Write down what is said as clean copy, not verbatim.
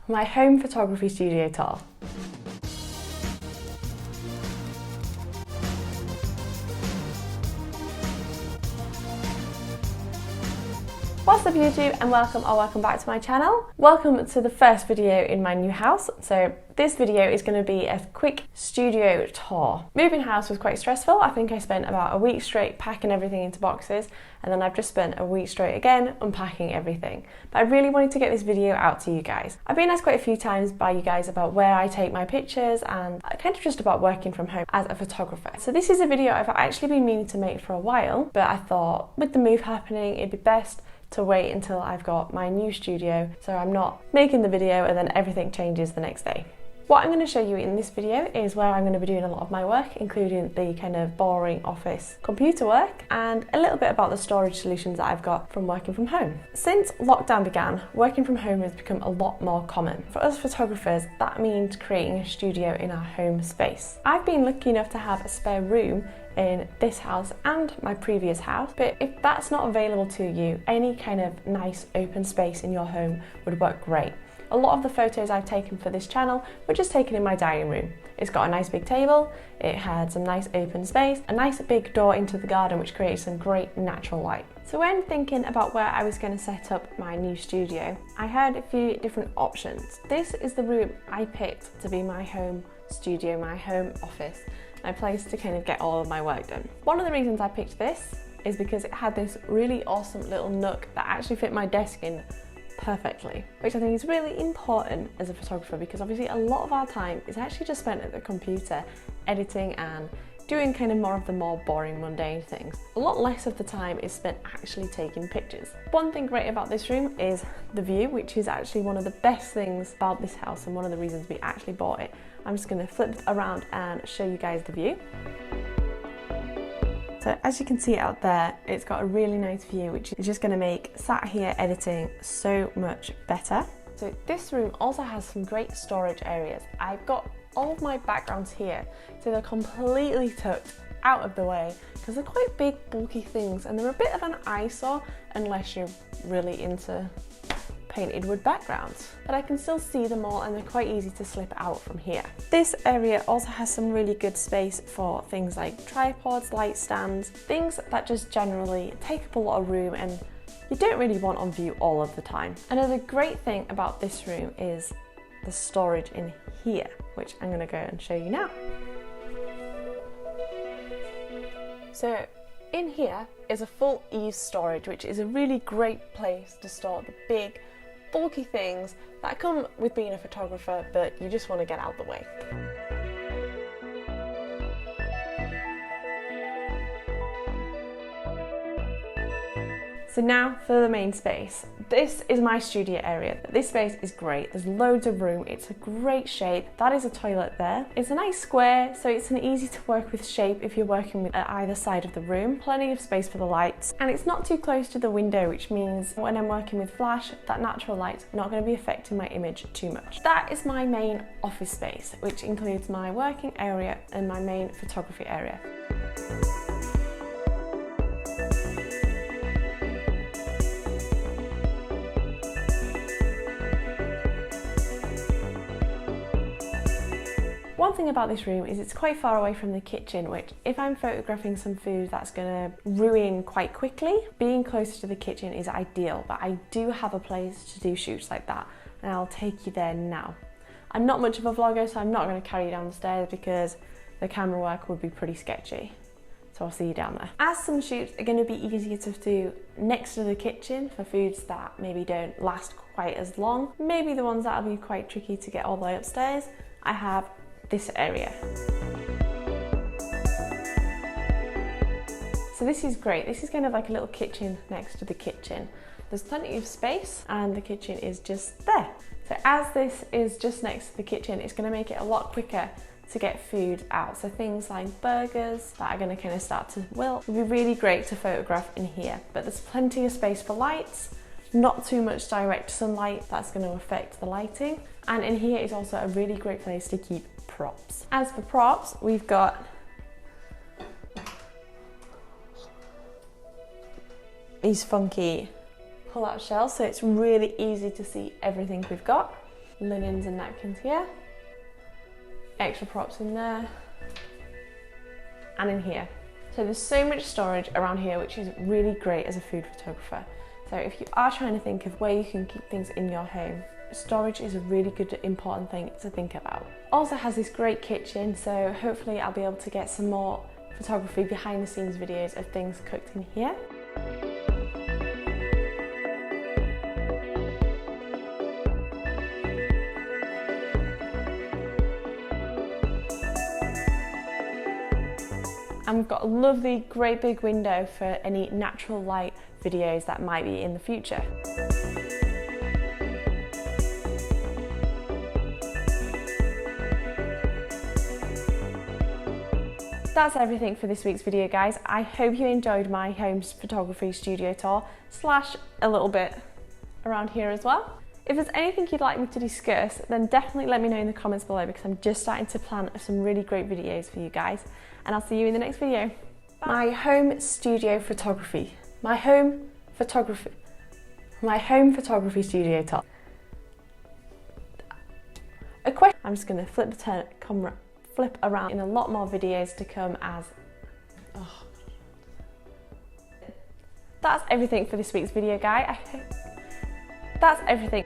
my home photography studio tour. What's up YouTube, and welcome back to my channel. Welcome to the first video in my new house. So this video is going to be a quick studio tour. Moving house was quite stressful. I think I spent about a week straight packing everything into boxes, and then I've just spent a week straight again unpacking everything. But I really wanted to get this video out to you guys. I've been asked quite a few times by you guys about where I take my pictures and kind of just about working from home as a photographer. So this is a video I've actually been meaning to make for a while, but I thought with the move happening it'd be best to wait until I've got my new studio, so I'm not making the video and then everything changes the next day. What I'm going to show you in this video is where I'm going to be doing a lot of my work, including the kind of boring office computer work and a little bit about the storage solutions that I've got from working from home. Since lockdown began, working from home has become a lot more common. For us photographers, that means creating a studio in our home space. I've been lucky enough to have a spare room in this house and my previous house, but if that's not available to you, any kind of nice open space in your home would work great. A lot of the photos I've taken for this channel were just taken in my dining room. It's got a nice big table, it had some nice open space, a nice big door into the garden which creates some great natural light. So when thinking about where I was going to set up my new studio, I had a few different options. This is the room I picked to be my home studio, my home office, my place to kind of get all of my work done. One of the reasons I picked this is because it had this really awesome little nook that actually fit my desk in perfectly, which I think is really important as a photographer, because obviously a lot of our time is actually just spent at the computer editing and doing kind of more of the more boring, mundane things. A lot less of the time is spent actually taking pictures. One thing great about this room is the view, which is actually one of the best things about this house and one of the reasons we actually bought it. I'm just going to flip around and show you guys the view. So as you can see out there, it's got a really nice view, which is just going to make sat here editing so much better. So this room also has some great storage areas. I've got all of my backgrounds here, so they're completely tucked out of the way because they're quite big, bulky things, and they're a bit of an eyesore unless you're really into painted wood backgrounds, but I can still see them all and they're quite easy to slip out from here. This area also has some really good space for things like tripods, light stands, things that just generally take up a lot of room and you don't really want on view all of the time. Another great thing about this room is the storage in here, which I'm going to go and show you now. So in here is a full eave storage, which is a really great place to store the big bulky things that come with being a photographer, but you just want to get out the way. So now for the main space. This is my studio area. This space is great. There's loads of room. It's a great shape. That is a toilet there. It's a nice square, so it's an easy to work with shape if you're working with at either side of the room. Plenty of space for the lights. And it's not too close to the window, which means when I'm working with flash, that natural light's not going to be affecting my image too much. That is my main office space, which includes my working area and my main photography area. One thing about this room is it's quite far away from the kitchen, which if I'm photographing some food that's going to ruin quite quickly, being closer to the kitchen is ideal, but I do have a place to do shoots like that and I'll take you there now. I'm not much of a vlogger, so I'm not going to carry you down the stairs because the camera work would be pretty sketchy. So I'll see you down there. As some shoots are going to be easier to do next to the kitchen for foods that maybe don't last quite as long, maybe the ones that will be quite tricky to get all the way upstairs, I have this area. So this is great. This is kind of like a little kitchen next to the kitchen. There's plenty of space and the kitchen is just there. So as this is just next to the kitchen, it's going to make it a lot quicker to get food out. So things like burgers that are going to kind of start to wilt will be really great to photograph in here. But there's plenty of space for lights, not too much direct sunlight that's going to affect the lighting. And in here is also a really great place to keep props. As for props, we've got these funky pull-out shelves, so it's really easy to see everything we've got. linens and napkins here, extra props in there, and in here. So there's so much storage around here, which is really great as a food photographer. So if you are trying to think of where you can keep things in your home, storage is a really good, important thing to think about. Also has this great kitchen, so hopefully I'll be able to get some more photography behind the scenes videos of things cooked in here. And we've got a lovely, great big window for any natural light videos that might be in the future. That's everything for this week's video, guys. I hope you enjoyed my home photography studio tour, slash a little bit around here as well. If there's anything you'd like me to discuss, then definitely let me know in the comments below, because I'm just starting to plan some really great videos for you guys. And I'll see you in the next video. Bye. My home studio photography. My home photography studio tour. I'm just gonna flip around in a lot more videos to come as. Oh. That's everything for this week's video, guys. That's everything.